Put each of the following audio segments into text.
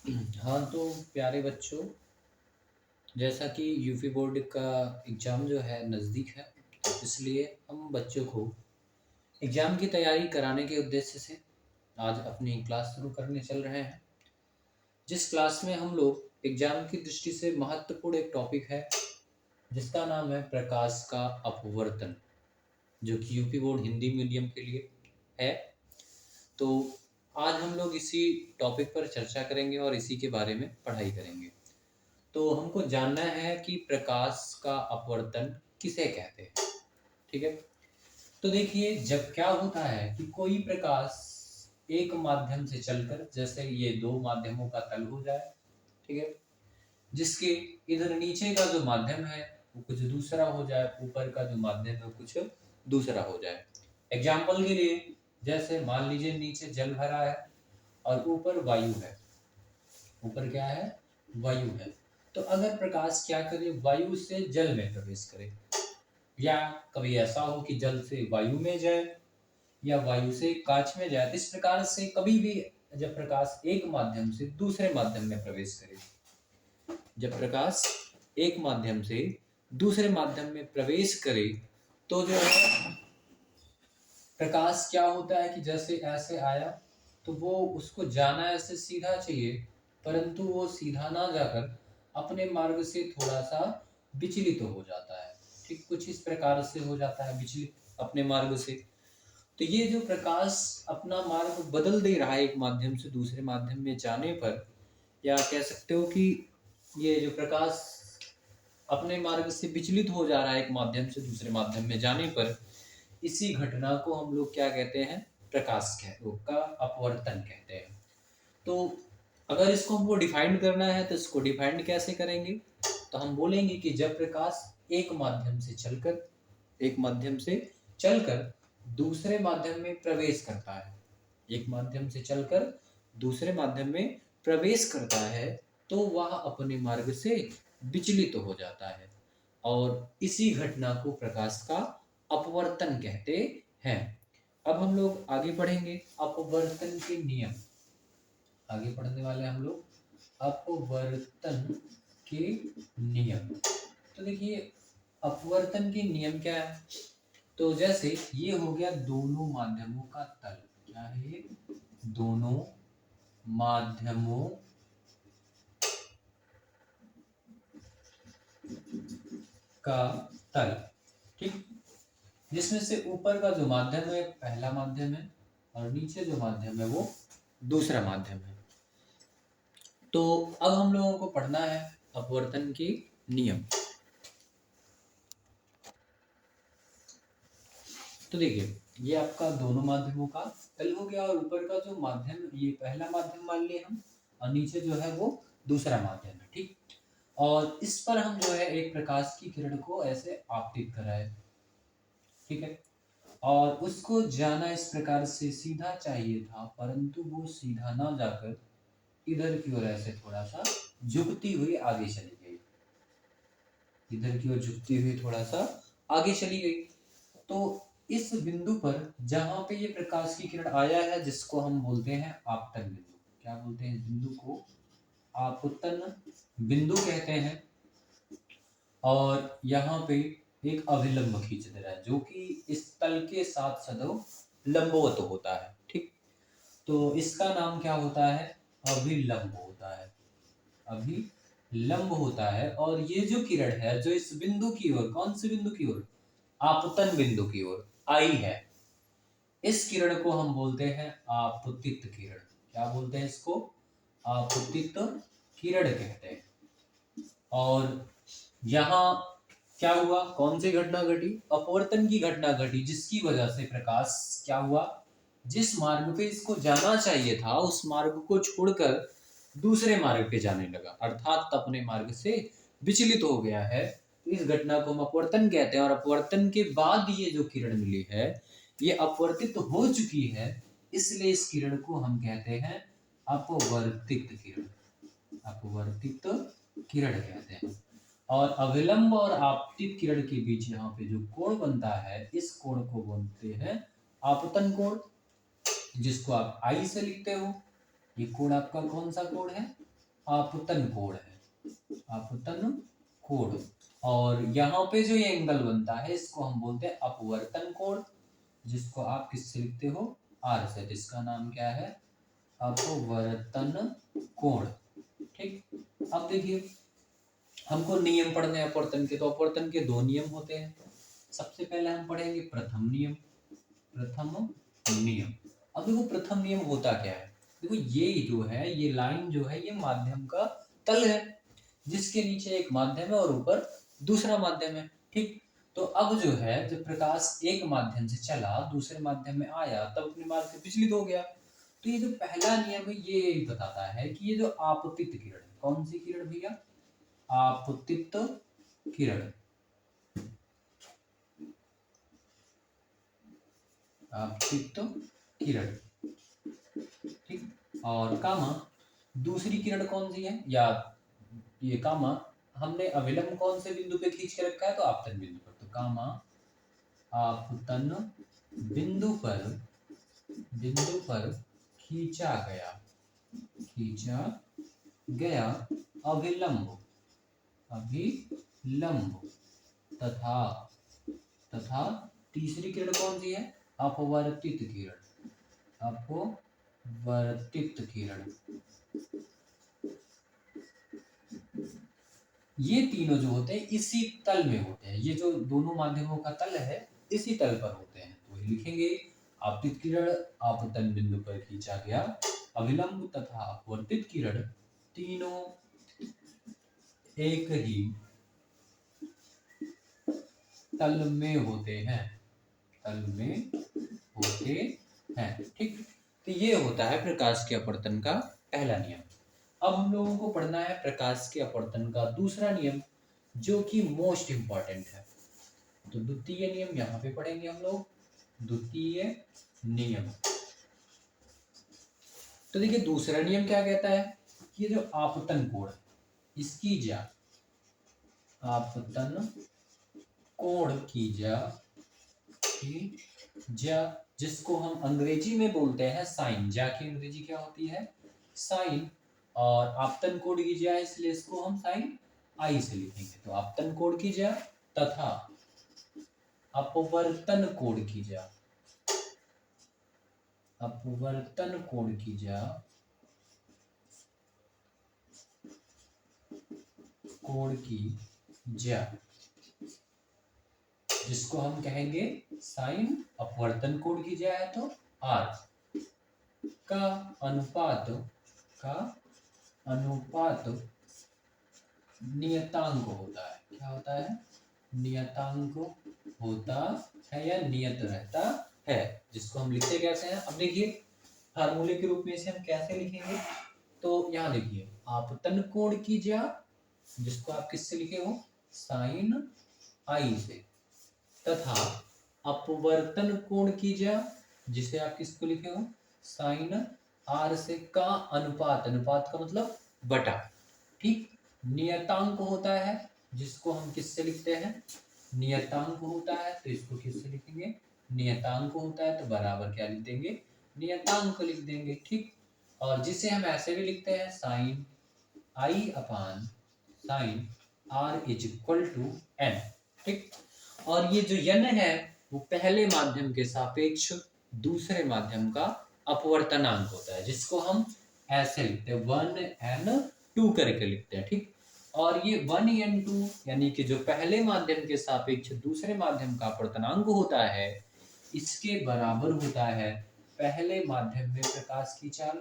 हाँ, तो प्यारे बच्चों, जैसा कि यूपी बोर्ड का एग्ज़ाम जो है नज़दीक है, तो इसलिए हम बच्चों को एग्ज़ाम की तैयारी कराने के उद्देश्य से आज अपनी क्लास शुरू करने चल रहे हैं। जिस क्लास में हम लोग एग्ज़ाम की दृष्टि से महत्वपूर्ण एक टॉपिक है, जिसका नाम है प्रकाश का अपवर्तन, जो कि यूपी बोर्ड हिंदी मीडियम के लिए है। तो आज हम लोग इसी टॉपिक पर चर्चा करेंगे और इसी के बारे में पढ़ाई करेंगे। तो हमको जानना है कि प्रकाश का अपवर्तन किसे कहते हैं, ठीक है? तो देखिए, जब क्या होता है कि कोई प्रकाश एक माध्यम से चलकर, जैसे ये दो माध्यमों का तल हो जाए, ठीक है? जिसके इधर नीचे का जो माध्यम है वो कुछ दूसरा हो जाए, ऊपर का जो माध्यम है वो कुछ दूसरा हो जाए। एग्जाम्पल के लिए, जैसे मान लीजिए नीचे जल भरा है और ऊपर वायु है। ऊपर क्या है? वायु है। तो अगर प्रकाश क्या करे, वायु से जल में प्रवेश करे, या कभी ऐसा हो कि जल से वायु में जाए या वायु से कांच में जाए, तो इस प्रकार से कभी भी जब प्रकाश एक माध्यम से दूसरे माध्यम में प्रवेश करे, जब प्रकाश एक माध्यम से दूसरे माध्यम में प्रवेश करे, तो जो है प्रकाश क्या होता है कि जैसे ऐसे आया तो वो उसको जाना ऐसे सीधा चाहिए, परंतु वो सीधा ना जाकर अपने मार्ग से थोड़ा सा विचलित तो हो जाता है। ठीक कुछ इस प्रकार से हो जाता है विचलित अपने मार्ग से। तो ये जो प्रकाश अपना मार्ग बदल दे रहा है एक माध्यम से दूसरे माध्यम में जाने पर, या कह सकते हो कि ये जो प्रकाश अपने मार्ग से विचलित हो जा रहा है एक माध्यम से दूसरे माध्यम में जाने पर, इसी घटना को हम लोग क्या कहते हैं? प्रकाश का अपवर्तन कहते हैं। तो अगर इसको हमको डिफाइन करना है तो इसको डिफाइन कैसे करेंगे? तो हम बोलेंगे कि जब प्रकाश एक माध्यम से चलकर दूसरे माध्यम में प्रवेश करता है, एक माध्यम से चलकर दूसरे माध्यम में प्रवेश करता है, तो वह अपने मार्ग से विचलित हो जाता है, और इसी घटना को प्रकाश का अपवर्तन कहते हैं। अब हम लोग आगे पढ़ेंगे अपवर्तन के नियम। आगे पढ़ने वाले हम लोग अपवर्तन के नियम। तो देखिए, अपवर्तन के नियम क्या है? तो जैसे ये हो गया दोनों माध्यमों का तल। क्या है ये? दोनों माध्यमों का तल, ठीक? जिसमें से ऊपर का जो माध्यम है पहला माध्यम है और नीचे जो माध्यम है वो दूसरा माध्यम है। तो अब हम लोगों को पढ़ना है अपवर्तन के नियम। तो देखिए, ये आपका दोनों माध्यमों का तल हो गया और ऊपर का जो माध्यम, ये पहला माध्यम मान लिए हम, और नीचे जो है वो दूसरा माध्यम है, ठीक? और इस पर हम जो है एक प्रकाश की किरण को ऐसे आपतित कराए, ठीक है? और उसको जाना इस प्रकार से सीधा चाहिए था, परंतु वो सीधा ना जाकर इधर की ओर ऐसे थोड़ा सा झुकती हुई आगे चली गई। इधर की ओर झुकती हुई थोड़ा सा आगे चली गई। तो इस बिंदु पर जहां पे ये प्रकाश की किरण आया है, जिसको हम बोलते हैं आपतन बिंदु। क्या बोलते हैं इस बिंदु को? आपतन बिंदु कहते हैं। और यहाँ पे एक अभिलंब खींच दे रहा है, जो कि इस तल के साथ सदैव लंबवत होता है, ठीक? तो इसका नाम क्या होता है? अभिलंब होता है। अभिलंब होता है। और ये जो किरण है, जो इस बिंदु की ओर, कौन से बिंदु की ओर? आपतन बिंदु की ओर आई है, इस किरण को हम बोलते हैं आपतित किरण। क्या बोलते हैं इसको? आपतित किरण कहते हैं। और यहाँ क्या हुआ? कौन सी घटना घटी? अपवर्तन की घटना घटी, जिसकी वजह से प्रकाश क्या हुआ? जिस मार्ग पे इसको जाना चाहिए था, उस मार्ग को छोड़कर दूसरे मार्ग पे जाने लगा, अर्थात अपने मार्ग से विचलित हो गया है। इस घटना को हम अपवर्तन कहते हैं। और अपवर्तन के बाद ये जो किरण मिली है, ये अपवर्तित हो चुकी है, इसलिए इस किरण को हम कहते हैं अपवर्तित किरण। अपवर्तित किरण कहते हैं। और अविलंब और आपतित किरण के बीच यहाँ पे जो कोण बनता है, इस कोण को बोलते हैं आपतन कोण, जिसको आप आई से लिखते हो। ये कोण आपका कौन सा कोण है? आपतन कोण है, आपतन कोण। और यहाँ पे जो ये एंगल बनता है इसको हम बोलते हैं अपवर्तन कोण, जिसको आप किससे लिखते हो, आर से, जिसका नाम क्या है, अपवर्तन कोण। ठीक, अब देखिए हमको नियम पढ़ने हैं अपवर्तन के, तो अपवर्तन के दो नियम होते हैं। सबसे पहले हम पढ़ेंगे प्रथम नियम, प्रथम नियम। अब देखो प्रथम नियम होता क्या है, देखो ये जो है, ये लाइन जो है, ये माध्यम का तल है, जिसके नीचे एक माध्यम है और ऊपर दूसरा माध्यम है। ठीक, तो अब जो है जब प्रकाश एक माध्यम से चला दूसरे माध्यम में आया तब अपने मार्ग से विचलित हो गया। तो ये जो पहला नियम है ये बताता है कि ये जो आपतित किरण है, कौन सी किरण भैया, आपतित किरण, आपतित किरण। ठीक, और कामा दूसरी किरण कौन सी है, या ये कामा हमने अविलंब कौन से बिंदु पे खींच के रखा है, तो आपतन बिंदु पर। तो कामा आपतन बिंदु पर खींचा गया, खींचा गया अभिलंब, अभिलंब तथा, तथा तीसरी किरण कौन सी है, अपवर्तित किरण, अपवर्तित किरण। ये तीनों जो होते हैं इसी तल में होते हैं, ये जो दोनों माध्यमों का तल है इसी तल पर होते हैं। तो वही लिखेंगे, आपतित किरण आपतन बिंदु पर खींचा गया अभिलंब तथा अपवर्तित किरण तीनों एक ही तल में होते हैं, तल में होते हैं। ठीक, तो ये होता है प्रकाश के अपवर्तन का पहला नियम। अब हम लोगों को पढ़ना है प्रकाश के अपवर्तन का दूसरा नियम, जो कि मोस्ट इंपॉर्टेंट है। तो द्वितीय नियम यहाँ पे पढ़ेंगे हम लोग, द्वितीय नियम। तो देखिए दूसरा नियम क्या कहता है, ये जो आपतन कोण है इसकी जा, आपतन कोण की जा, जिसको हम अंग्रेजी में बोलते हैं साइन, जा की अंग्रेजी क्या होती है, साइन। और आपतन कोण की जा इसलिए इसको हम साइन आई से लिखेंगे। तो आपतन कोण की जा तथा अपवर्तन कोण की जा, अपवर्तन कोण की जा, कोण की जा, जिसको हम कहेंगे साइन। अपवर्तन कोण की जा है तो आर का अनुपात, का अनुपात नियतांक होता है। क्या होता है, नियतांक होता है या नियत रहता है, जिसको हम लिखते कैसे हैं। अब देखिए फार्मूले के रूप में इसे हम कैसे लिखेंगे, तो यहाँ देखिए आपतन कोण की जा, जिसको आप किससे लिखे हो, साइन आई से, तथा अपवर्तन कोण की जा, जिसे आप किसको लिखे हो, साइन आर से, का अनुपात, अनुपात का मतलब बटा। ठीक, नियतांक होता है जिसको हम किससे लिखते हैं, नियतांक होता है तो इसको किससे लिखेंगे, नियतांक होता है तो बराबर क्या लिख देंगे, नियतांक लिख देंगे। ठीक, और जिसे हम ऐसे भी लिखते हैं sine i upon sine r is equal to n. ठीक, और ये जो यन है वो पहले माध्यम के सापेक्ष दूसरे माध्यम का अपवर्तनांक होता है, जिसको हम ऐसे लिखते हैं 1n2 करके लिखते हैं। ठीक, और ये 1n2 यानी कि जो पहले माध्यम के सापेक्ष दूसरे माध्यम का अपवर्तनांक होता है, इसके बराबर होता है पहले माध्यम में प्रकाश की चाल,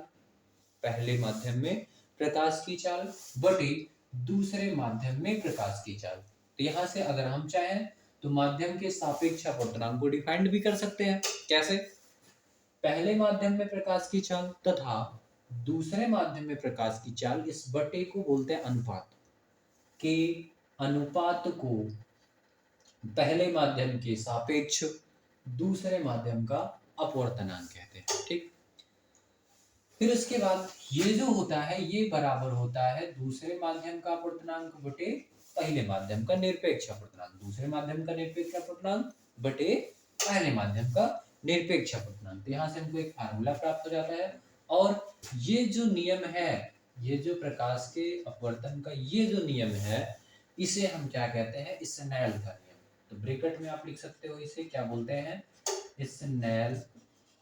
पहले माध्यम में प्रकाश की चाल बटे दूसरे माध्यम में प्रकाश की चाल। तो यहाँ से अगर हम चाहें तो माध्यम के सापेक्ष अपवर्तनांक को डिफाइंड भी कर सकते हैं। कैसे, पहले माध्यम में प्रकाश की चाल तथा दूसरे माध्यम में प्रकाश की चाल, इस बटे को बोलते हैं अनुपात, के अनुपात को पहले माध्यम के सापेक्ष दूसरे माध्यम का अपवर्तनांक कहते हैं। ठीक, फिर उसके बाद ये जो होता है ये बराबर होता है दूसरे माध्यम का अपवर्तनांक बटे पहले माध्यम का निरपेक्ष अपवर्तनांक, दूसरे माध्यम का निरपेक्ष अपवर्तनांक बटे पहले माध्यम का निरपेक्ष अपवर्तनांक। यहाँ से हमको एक फार्मूला प्राप्त हो जाता है। और ये जो नियम है ये जो प्रकाश के अपवर्तन का ये जो नियम है, इसे हम क्या कहते हैं? स्नेल का नियम। तो ब्रैकेट में आप लिख सकते हो, इसे क्या बोलते हैं? स्नेल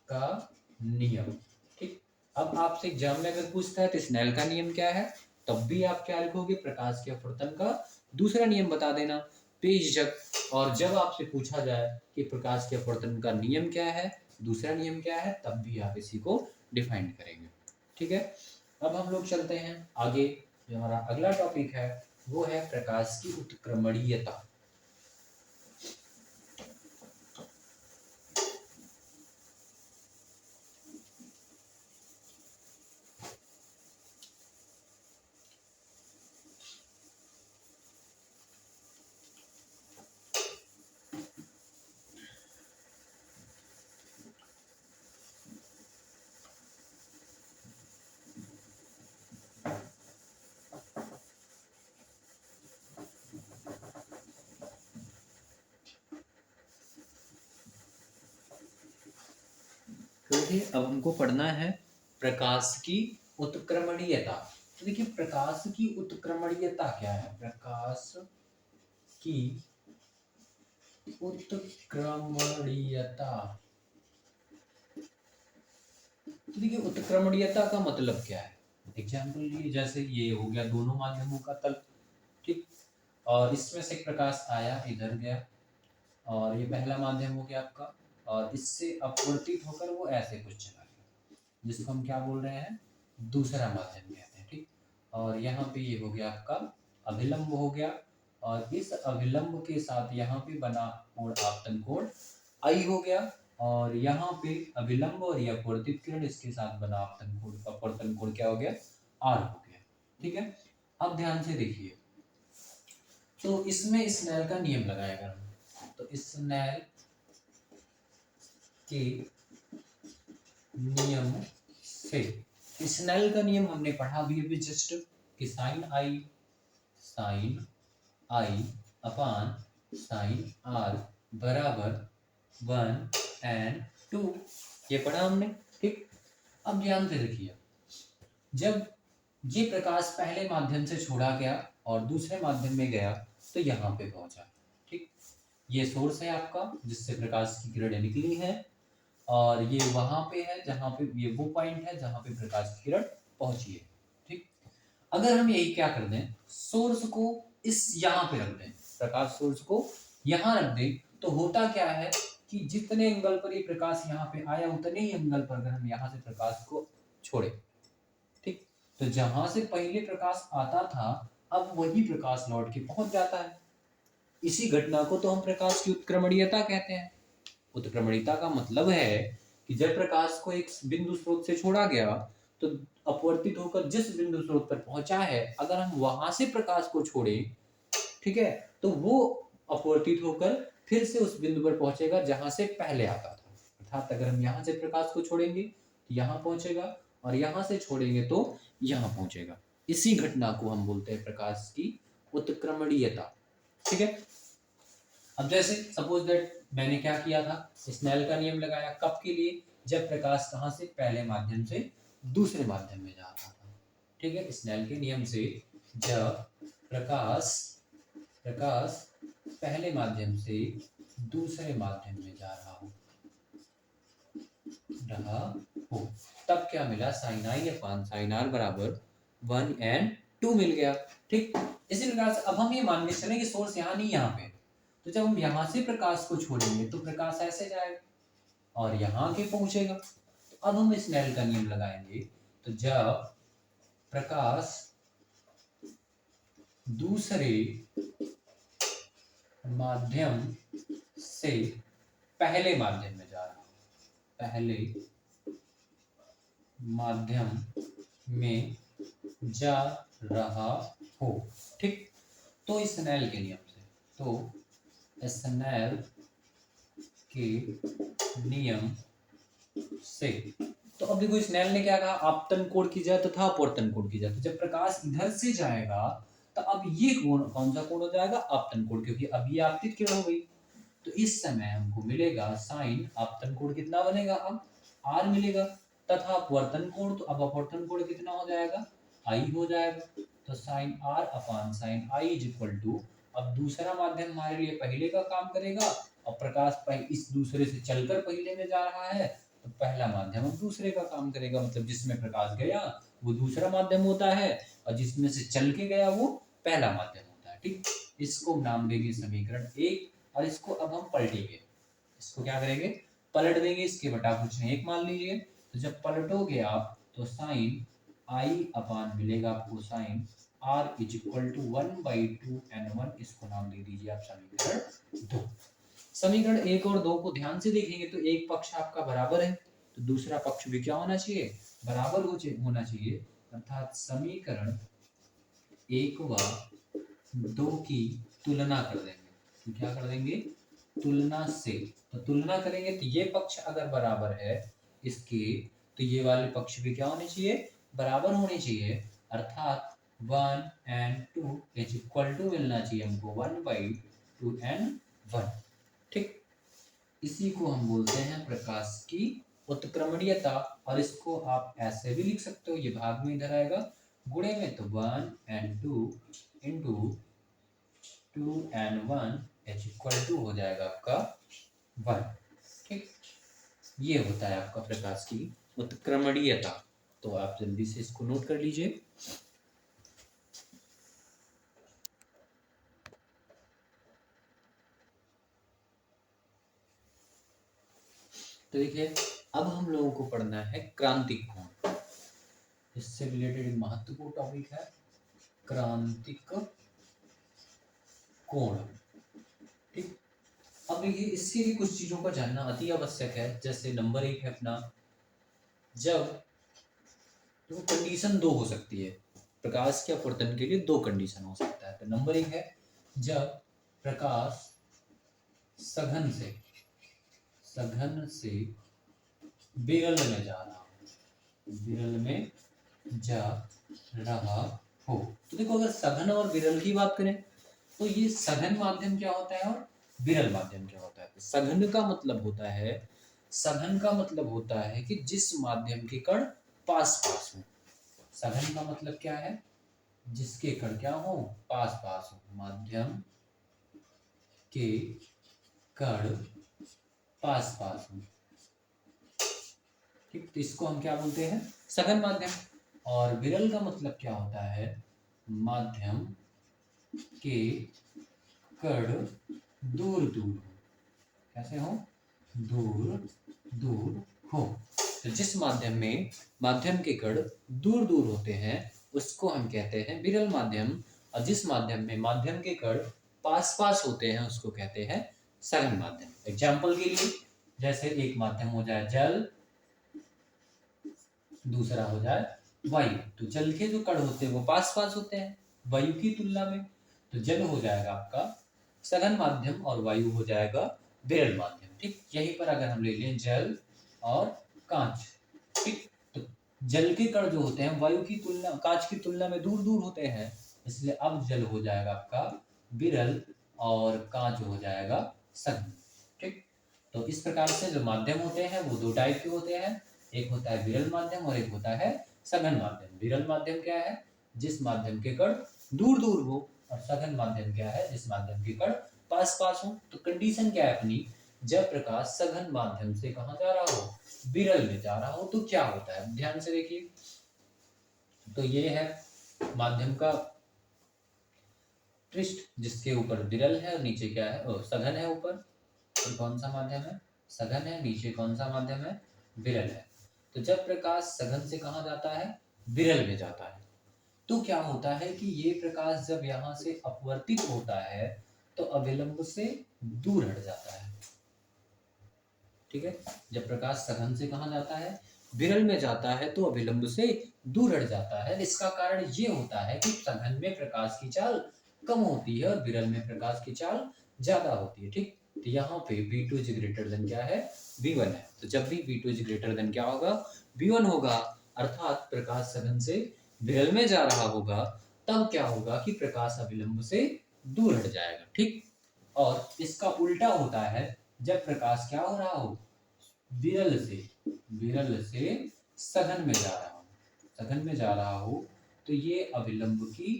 का नियम। ठीक। अब आपसे एग्जाम में अगर पूछता है तो स्नेल का नियम क्या है, तब भी आप क्या लिखोगे? प्रकाश के अपवर्तन का दूसरा नियम बता देना बेझिझक। और जब आपसे पूछा जाए कि प्रकाश के अपवर्तन का नियम क्या है, दूसरा नियम क्या है, तब भी आप इसी को डिफाइन करेंगे। ठीक है। अब हम लोग चलते हैं आगे। जो हमारा अगला टॉपिक है वो है प्रकाश की उत्क्रमणीयता। देखिए, अब हमको पढ़ना है प्रकाश की उत्क्रमणीयता। तो देखिए, प्रकाश की उत्क्रमणीयता क्या है? प्रकाश की उत्क्रमणीयता। तो देखिए, उत्क्रमणीयता का मतलब क्या है? एग्जाम्पल लिए, जैसे ये हो गया दोनों माध्यमों का तल। ठीक। और इसमें से प्रकाश आया, इधर गया, और ये पहला माध्यम हो गया आपका, और इससे अपवर्तित होकर वो ऐसे कुछ चला गया, जिसको हम क्या बोल रहे हैं? दूसरा माध्यम कहते हैं। ठीक। और यहाँ पे ये हो गया आपका अभिलंब हो गया, और इस अभिलंब के साथ यहाँ पे बना कोण आपतन कोण आई हो गया, और यहाँ पे अभिलंब और यह अपवर्तित किरण, इसके साथ बना आपतन कोण अपवर्तन कोण क्या हो गया? आर हो गया। ठीक है। अब ध्यान से देखिए, तो इसमें स्नेल का नियम लगाएगा हम। तो स्नेल के नियम से, स्नेल का नियम हमने पढ़ा अभी जस्ट, कि sine i upon sine r बराबर 1/2, ये पढ़ा हमने। ठीक। अब ध्यान से देखिए, जब ये प्रकाश पहले माध्यम से छोड़ा गया और दूसरे माध्यम में गया तो यहाँ पे पहुंचा। ठीक। ये सोर्स है आपका जिससे प्रकाश की किरणें निकली हैं, और ये वहां पे है जहां पे, ये वो पॉइंट है जहां पे प्रकाश की किरण पहुंची है। ठीक। अगर हम यही क्या कर दें, सोर्स को इस यहाँ पे रख दें, प्रकाश सोर्स को यहाँ रख दें, तो होता क्या है कि जितने एंगल पर ये प्रकाश यहाँ पे आया, उतने ही एंगल पर अगर हम यहाँ से प्रकाश को छोड़े, ठीक, तो जहां से पहले प्रकाश आता था, अब वही प्रकाश लौट के पहुंच जाता है। इसी घटना को तो हम प्रकाश की उत्क्रमणीयता कहते हैं। उत्क्रमणीयता का मतलब है कि जब प्रकाश को एक बिंदु स्रोत से छोड़ा गया, तो अपवर्तित होकर जिस बिंदु स्रोत पर पहुंचा है, अगर हम वहां से प्रकाश को छोड़े, ठीक है, तो वो अपवर्तित होकर फिर से उस बिंदु पर पहुंचेगा जहां से पहले आता था। अर्थात अगर हम यहाँ से प्रकाश को छोड़ेंगे तो यहाँ पहुंचेगा, और यहाँ से छोड़ेंगे तो यहाँ पहुंचेगा। इसी घटना को हम बोलते हैं प्रकाश की उत्क्रमणीयता। ठीक है। अब जैसे सपोज दैट मैंने क्या किया था, स्नेल का नियम लगाया, कब के लिए? जब प्रकाश कहां से? पहले माध्यम से दूसरे माध्यम में जा रहा था। ठीक है। स्नेल के नियम से जब प्रकाश प्रकाश पहले माध्यम से दूसरे माध्यम में जा रहा हो, तब क्या मिला? Sine i upon sine r बराबर 1/2 मिल गया। ठीक। इसी प्रकार से अब हम ये मान के चलें कि सोर्स यहाँ नहीं, यहाँ पे, तो जब हम यहाँ से प्रकाश को छोड़ेंगे तो प्रकाश ऐसे जाएगा और यहाँ के पहुंचेगा। तो अब हम स्नेल का नियम लगाएंगे, तो जब प्रकाश दूसरे माध्यम से पहले माध्यम में जा रहा हो, पहले माध्यम में जा रहा हो, ठीक, तो स्नेल के नियम से, तो स्नेल के नियम से, तो अब देखो स्नेल ने क्या कहा? आपतन कोण की जाए तथा अपवर्तन कोण की जाए। तो जब प्रकाश इधर से जाएगा तो अब ये कोण कौन सा कोण हो जाएगा? आपतन कोण, क्योंकि अब ये आपतित किरण हो गई। तो इस समय हमको मिलेगा साइन आपतन कोण कितना बनेगा? अब आर मिलेगा, तथा अपवर्तन कोण, तो अब अपवर्तन कोण कितना हो जाएगा? आई हो जाएगा। तो sine r upon sine i is equal to, अब दूसरा माध्यम हमारे लिए पहले का काम करेगा और प्रकाश इस दूसरे से चलकर पहले में जा रहा है, तो पहला माध्यम अब दूसरे का काम करेगा, मतलब जिसमें प्रकाश गया वो दूसरा माध्यम होता है और जिसमें से चल के गया वो पहला माध्यम होता है। ठीक, इसको नाम देंगे समीकरण 1 और इसको अब हम पलटेंगे। इसको क्या करेंगे, पलट देंगे, इसके बटा कुछ नहीं 1 मान लीजिए। तो जब पलटोगे आप तो साइन आई अपान मिलेगा आपको sine r is equal to 1/2n1, इसको नाम दे दीजिए आप समीकरण 2। समीकरण 1 और 2 को ध्यान से देखेंगे तो एक पक्ष आपका बराबर है तो दूसरा पक्ष भी क्या होना चाहिए, बराबर होना चाहिए, अर्थात समीकरण 1 व 2 की तुलना कर देंगे। तो क्या कर देंगे, तुलना से, तो तुलना करेंगे तो ये पक्ष अगर बराबर है इसके, तो ये वाले पक्ष भी क्या होने चाहिए, बराबर होने चाहिए, अर्थात 1 and 2 इज इक्वल टू मिलना चाहिए हमको 1/2n1। ठीक, इसी को हम बोलते हैं प्रकाश की उत्क्रमणीयता, और इसको आप ऐसे भी लिख सकते हो, ये भाग में इधर आएगा गुणे में, तो 1 and 2 into 2n1 is equal to हो जाएगा आपका 1। ठीक, ये होता है आपका प्रकाश की उत्क्रमणीयता। तो आप जल्दी से इसको नोट कर लीजिए। तो देखिए, अब हम लोगों को पढ़ना है क्रांतिक कोण। इससे रिलेटेड महत्वपूर्ण टॉपिक है क्रांतिक कोण। ठीक, अब देखिए इसके लिए कुछ चीजों का जानना अति आवश्यक है। जैसे नंबर 1 है अपना, जब तो कंडीशन 2 हो सकती है, प्रकाश के अपवर्तन के लिए 2 कंडीशन हो सकता है। तो नंबर 1 है जब प्रकाश सघन से विरल में जा रहा हो, विरल में जा रहा हो। तो देखो, अगर सघन और विरल की बात करें तो ये सघन माध्यम क्या होता है और विरल माध्यम क्या होता है। तो सघन का मतलब होता है कि जिस माध्यम के कण पास पास हो। सघन का मतलब क्या है, जिसके कण क्या हो, पास पास हो, माध्यम के कण पास पास हो। ठीक, तो इसको हम क्या बोलते हैं, सघन माध्यम। और विरल का मतलब क्या होता है, माध्यम के कण दूर दूर हो। कैसे हो, दूर दूर हो। तो जिस माध्यम में माध्यम के कण दूर दूर होते हैं उसको हम कहते हैं विरल माध्यम, और जिस माध्यम में माध्यम के कण पास पास होते हैं उसको कहते हैं सघन माध्यम। एग्जाम्पल के लिए, जैसे एक माध्यम हो जाए जल, दूसरा हो जाए वायु। तो जल के जो कण होते हैं वो पास पास होते हैं वायु की तुलना में, तो जल हो जाएगा आपका सघन माध्यम और वायु हो जाएगा विरल माध्यम। ठीक, यहीं पर अगर हम ले लें जल और कांच, ठीक, तो जल के कण जो होते हैं वायु की तुलना, कांच की तुलना में दूर दूर होते हैं, इसलिए अब जल हो जाएगा आपका विरल और कांच हो जाएगा सघन। ठीक, तो इस प्रकार से जो माध्यम होते हैं वो 2 टाइप के होते हैं, एक होता है विरल माध्यम और एक होता है सघन माध्यम। विरल माध्यम क्या है, जिस माध्यम के कण दूर दूर हो, और सघन माध्यम क्या है, जिस माध्यम के कण पास पास हो। तो कंडीशन क्या है अपनी, जब प्रकाश सघन माध्यम से कहां जा रहा हो, विरल में जा रहा हो, तो क्या होता है, ध्यान से देखिए। तो ये है माध्यम का पृष्ठ जिसके ऊपर विरल है और नीचे क्या है, सघन है। ऊपर तो कौन सा माध्यम है, सघन है, नीचे कौन सा माध्यम है, विरल है। तो जब प्रकाश सघन से कहां जाता है, विरल में जाता है, तो क्या होता है कि ये प्रकाश जब यहां से अपवर्तित होता है तो अभिलंब से दूर हट जाता है। ठीक है, जब प्रकाश सघन से कहां जाता है, विरल में जाता है, तो अभिलंब से दूर हट जाता है। इसका कारण ये होता है कि सघन में प्रकाश की चाल कम होती है और विरल में प्रकाश की चाल ज्यादा होती है। ठीक, तो यहाँ पे V2 इज ग्रेटर देन क्या है, V1 है। तो जब भी V2 इज ग्रेटर देन क्या होगा, V1 होगा, अर्थात प्रकाश सघन से विरल में जा रहा होगा, तब क्या होगा कि प्रकाश अभिलंब से दूर हट जाएगा। ठीक, और इसका उल्टा होता है जब प्रकाश क्या हो रहा हो, विरल से सघन में जा रहा हो, सघन में जा रहा हो, तो ये अविलंब की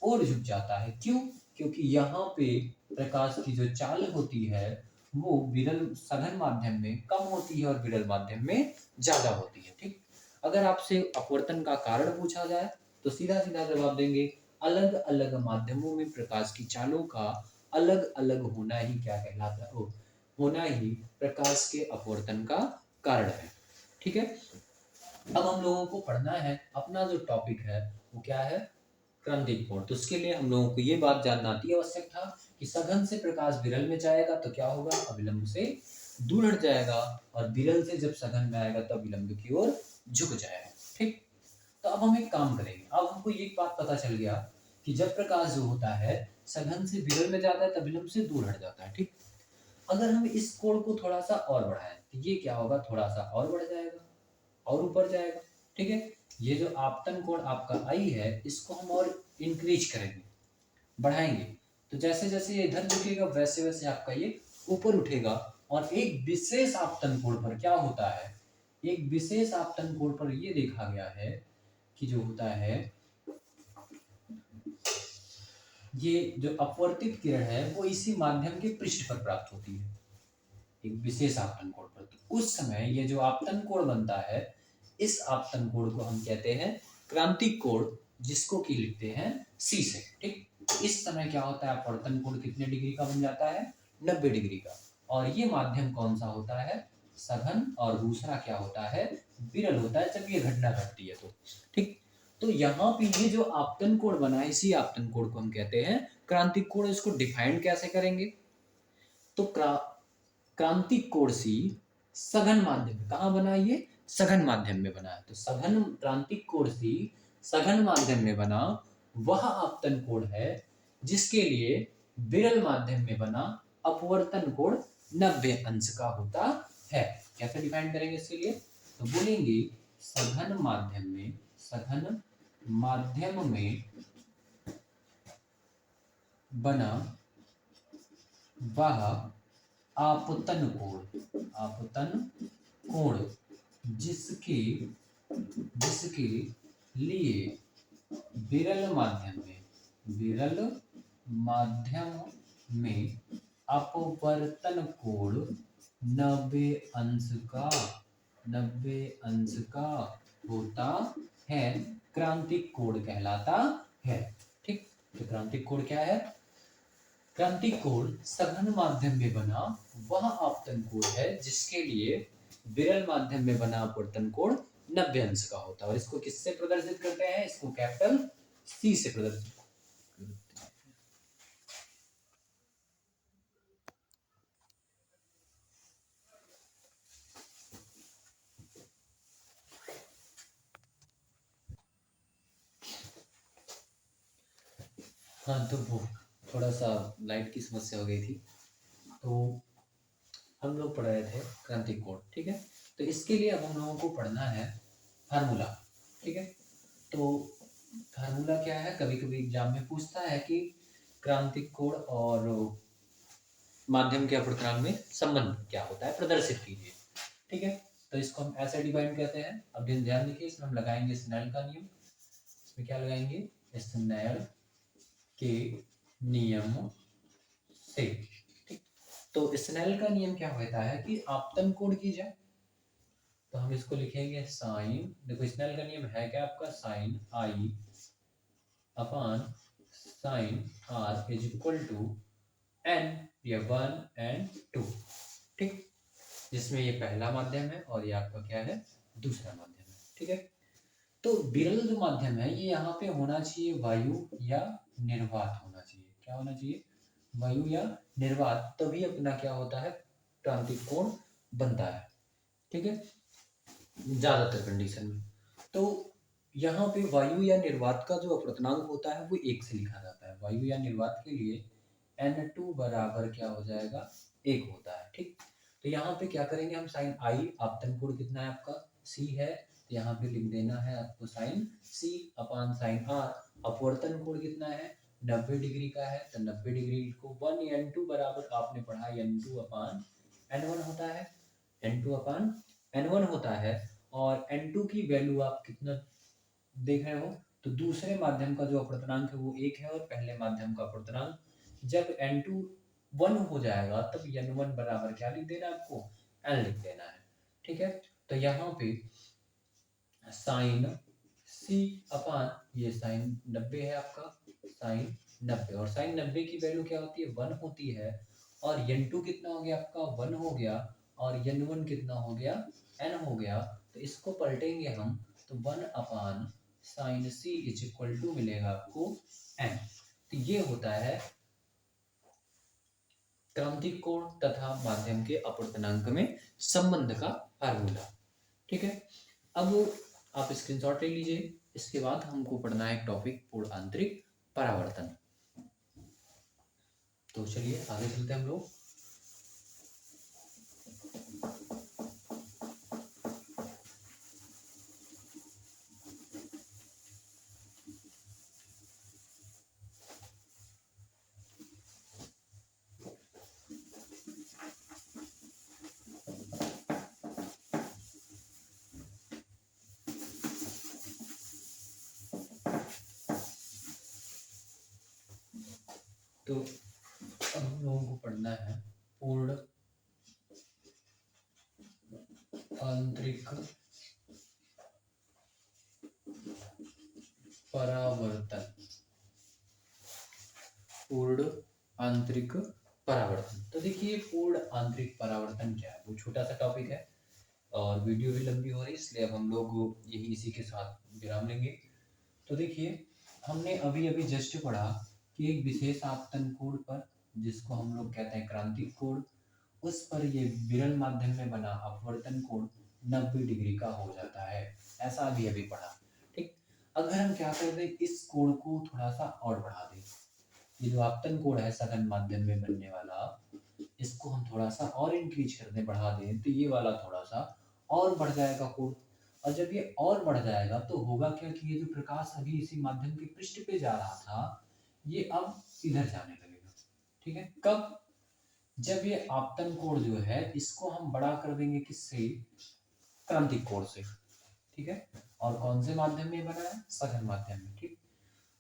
ओर झुक जाता है। क्यों? क्योंकि यहाँ पे प्रकाश की जो चाल होती है वो विरल सघन माध्यम में कम होती है और विरल माध्यम में ज्यादा होती है। ठीक, अगर आपसे अपवर्तन का कारण पूछा जाए तो सीधा सीधा जवाब देंगे, अलग अलग माध्यमों में प्रकाश की चालों का अलग अलग होना ही क्या कहलाता है, होना ही प्रकाश के अपवर्तन का कारण है। ठीक है, अब हम लोगों को पढ़ना है, अपना जो टॉपिक है वो क्या है, क्रांतिक कोण। तो उसके लिए हम लोगों को ये बात जानना अति आवश्यक था कि सघन से प्रकाश विरल में जाएगा तो क्या होगा, अविलंब से दूर हट जाएगा, और विरल से जब सघन में आएगा तो विलंब की ओर झुक जाएगा। ठीक, तो अब हम एक काम करेंगे, अब हमको ये बात पता चल गया कि जब प्रकाश जो होता है सघन से विरल में जाता है तब विलंब से दूर हट जाता है। ठीक, अगर हम इस कोण को थोड़ा सा और बढ़ाएं तो ये क्या होगा, थोड़ा सा और बढ़ जाएगा और ऊपर जाएगा। ठीक है, ये जो आपतन कोण आपका आई है इसको हम और इंक्रीज करेंगे, बढ़ाएंगे, तो जैसे जैसे ये इधर झुकेगा वैसे वैसे आपका ये ऊपर उठेगा, और एक विशेष आपतन कोण पर क्या होता है, एक विशेष आपतन कोण पर ये देखा गया है कि जो होता है ये जो अपवर्तित किरण है वो इसी माध्यम के पृष्ठ पर प्राप्त होती है, एक विशेष आपतन कोण पर। तो उस समय ये जो आपतन कोण बनता है इस आपतन कोण को हम कहते हैं क्रांतिक कोण, जिसको कि लिखते हैं C से। ठीक, इस समय क्या होता है, अपवर्तन कोण कितने डिग्री का बन जाता है, 90 डिग्री का, और ये माध्यम कौन सा होता है, सघन, और दूसरा क्या होता है, विरल होता है जब ये घटना घटती है तो। ठीक, तो यहाँ पे ये जो आपतन कोण बना है इसी आपतन कोण को हम कहते हैं क्रांतिक कोण। इसको डिफाइन कैसे करेंगे, तो क्रांतिक कोण सी सघन माध्यम में कहाँ बना, ये सघन माध्यम में बना है, तो सघन क्रांतिक कोण सी सघन माध्यम में बना वह आपतन कोण है जिसके लिए विरल माध्यम में बना अपवर्तन कोण 90 अंश का होता है। कैसे डिफाइन करेंगे इसके लिए, तो बोलेंगे सघन माध्यम में, सघन माध्यम में बना वह आपतन कोण, आपतन कोण जिसके जिसके लिए विरल माध्यम में, विरल माध्यम में अपवर्तन कोण 90 अंश का, 90 अंश का होता है, क्रांतिक कोण कहलाता है। ठीक, तो क्रांतिक कोण क्या है, क्रांतिक कोण सघन माध्यम में बना वह आपतन कोण है जिसके लिए विरल माध्यम में बना अपवर्तन कोण 90 अंश का होता है। और इसको किससे प्रदर्शित करते हैं, इसको कैपिटल C से प्रदर्शित करते हैं। हाँ, तो वो थोड़ा सा लाइट की समस्या हो गई थी, तो हम लोग पढ़ रहे थे क्रांतिक कोण। ठीक है, तो इसके लिए अब हम लोगों को पढ़ना है फार्मूला। ठीक है, तो फार्मूला क्या है, कभी कभी एग्जाम में पूछता है कि क्रांतिक कोण और माध्यम के अपवर्तनांक में संबंध क्या होता है, प्रदर्शित कीजिए। ठीक है, तो इसको हम ऐसे डिवाइड कहते हैं। अब ध्यान देखिए, इसमें हम लगाएंगे स्नेल का नियम। इसमें क्या लगाएंगे, स्नेल के नियम से। ठीक, तो स्नेल का नियम क्या होता है कि आपतन कोण की जाए तो हम इसको लिखेंगे साइन, देखो स्नेल का नियम है क्या आपका, sine i upon sine r is equal to n, ये 1 एंड 2। ठीक, जिसमें ये पहला माध्यम है और ये आपका क्या है, दूसरा माध्यम है। ठीक है, तो विरल जो माध्यम है ये यहाँ पे होना चाहिए वायु या निर्वात होना चाहिए। क्या होना चाहिए, वायु या निर्वात, तभी अपना क्या होता है, क्रांतिक कोण बनता है। ठीक है, ज्यादातर कंडीशन में। तो यहाँ पे वायु या निर्वात का जो अपवर्तनांक होता है वो 1 से लिखा जाता है। वायु या निर्वात के लिए N2 बराबर क्या हो जाएगा, 1 होता है। ठीक, तो यहाँ पे क्या करेंगे हम, साइन आई, आपतन कोण कितना है आपका, C है, तो यहाँ पे लिख देना है आपको sine C upon sine R। अपवर्तन कोण कितना है, 90 डिग्री का है, तो 90 डिग्री को 1 N2 बराबर आपने पढ़ा N2 अपॉन N1 होता है, N2 अपॉन N1 होता है, और N2 की वैल्यू आप कितना देख रहे हो, तो दूसरे माध्यम का जो अपवर्तनांक है वो 1 है और पहले माध्यम का अपवर्तनांक जब n2 1 हो जाएगा तब n1 बराबर क्या लिख देना है आपको, n लिख देना है। ठीक है, तो यहाँ पे साइन c अपान ये साइन 90 है आपका, साइन 90, और साइन 90 की वैल्यू क्या होती है, 1 होती है, और n2 कितना हो गया आपका, 1 हो गया, और n1 कितना हो गया, n हो गया। तो इसको पलटेंगे हम तो 1 upon sine c is equal to मिलेगा आपको n। तो ये होता है क्रांतिक कोण तथा माध्यम के अपवर्तनांक में संबंध का फार्मूला। ठीक है, अब आप स्क्रीनशॉट ले लीजिए। इसके बाद हमको पढ़ना है एक टॉपिक पूर्ण आंतरिक परावर्तन। तो चलिए आगे चलते हैं हम लोग। तो अब हम लोगों को पढ़ना है पूर्ण आंतरिक परावर्तन। पूर्ण आंतरिक परावर्तन, तो देखिए पूर्ण आंतरिक परावर्तन क्या है, वो छोटा सा टॉपिक है और वीडियो भी लंबी हो रही है, इसलिए अब हम लोग यही इसी के साथ विराम लेंगे। तो देखिए हमने अभी अभी जस्ट पढ़ा कि एक विशेष आपतन कोण पर, जिसको हम लोग कहते हैं क्रांतिक कोण, उस पर ये विरल माध्यम में बना अपवर्तन कोण 90 डिग्री का हो जाता है, ऐसा अभी अभी पढ़ा। ठीक, अगर हम क्या कर दें, इस कोण को थोड़ा सा और बढ़ा दें, ये जो आपतन कोण है सघन माध्यम में बनने वाला, इसको हम थोड़ा सा और इंक्रीज कर दें, बढ़ा दें, तो ये वाला थोड़ा सा और बढ़ जाएगा कोण। और जब ये और बढ़ जाएगा तो होगा क्या कि ये जो प्रकाश अभी इसी माध्यम के पृष्ठ पे जा रहा था, ये अब इधर जाने लगेगा। ठीक है, कब, जब ये आपतन कोण जो है इसको हम बड़ा कर देंगे, किससे, क्रांतिक कोण से। ठीक है, और कौन से माध्यम में बना है, सघन माध्यम में। ठीक,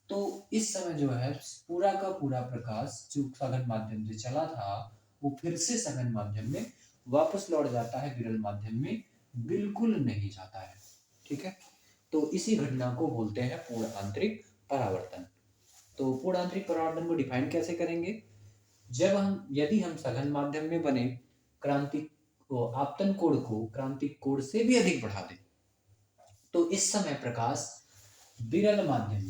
तो इस समय जो है पूरा का पूरा प्रकाश जो सघन माध्यम से चला था वो फिर से सघन माध्यम में वापस लौट जाता है, विरल माध्यम में बिल्कुल नहीं जाता है। ठीक है, तो इसी घटना को बोलते हैं पूर्ण आंतरिक परावर्तन। तो पूर्ण आंतरिक परावर्तन को डिफाइन कैसे करेंगे, जब हम, यदि हम सघन माध्यम में बने क्रांतिक आपतन कोण को क्रांतिक कोण से भी अधिक बढ़ा दें, तो इस समय प्रकाश विरल माध्यम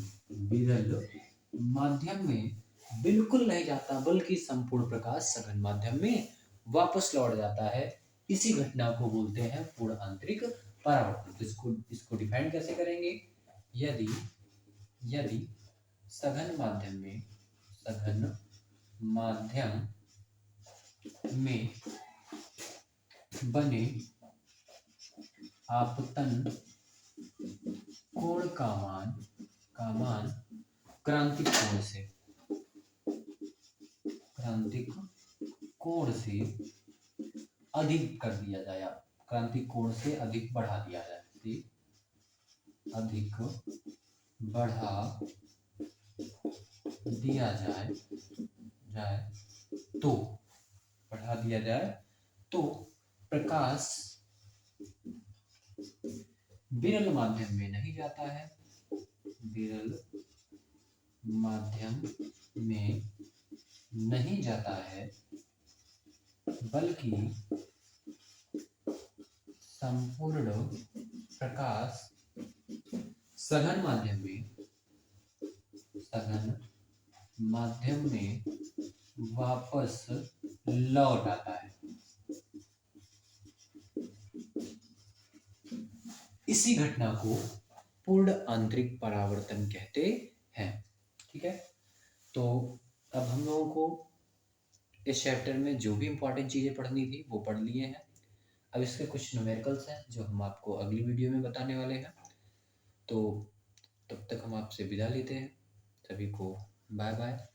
में बिल्कुल नहीं जाता, बल्कि संपूर्ण प्रकाश सघन माध्यम में वापस लौट जाता है। इसी घटना को बोलते हैं पूर्ण आंतरिक परावर्तन। तो इसको डिफाइन कैसे करेंगे, यदि यदि सघन माध्यम में बने आपतन कोण का मान क्रांतिक कोण से अधिक कर दिया जाए, क्रांतिक कोण से अधिक बढ़ा दिया जाए, अधिक बढ़ा दिया जाए तो बढ़ा दिया जाए तो प्रकाश विरल माध्यम में नहीं जाता है, विरल माध्यम में नहीं जाता है, बल्कि संपूर्ण प्रकाश सघन माध्यम में वापस लौट आता है। इसी घटना को पूर्ण आंतरिक परावर्तन कहते हैं। ठीक है, तो अब हम लोगों को इस चैप्टर में जो भी इंपॉर्टेंट चीजें पढ़नी थी वो पढ़ लिए हैं। अब इसके कुछ न्यूमेरिकल्स हैं जो हम आपको अगली वीडियो में बताने वाले हैं। तो तब तक हम आपसे विदा लेते हैं। सभी को बाय बाय।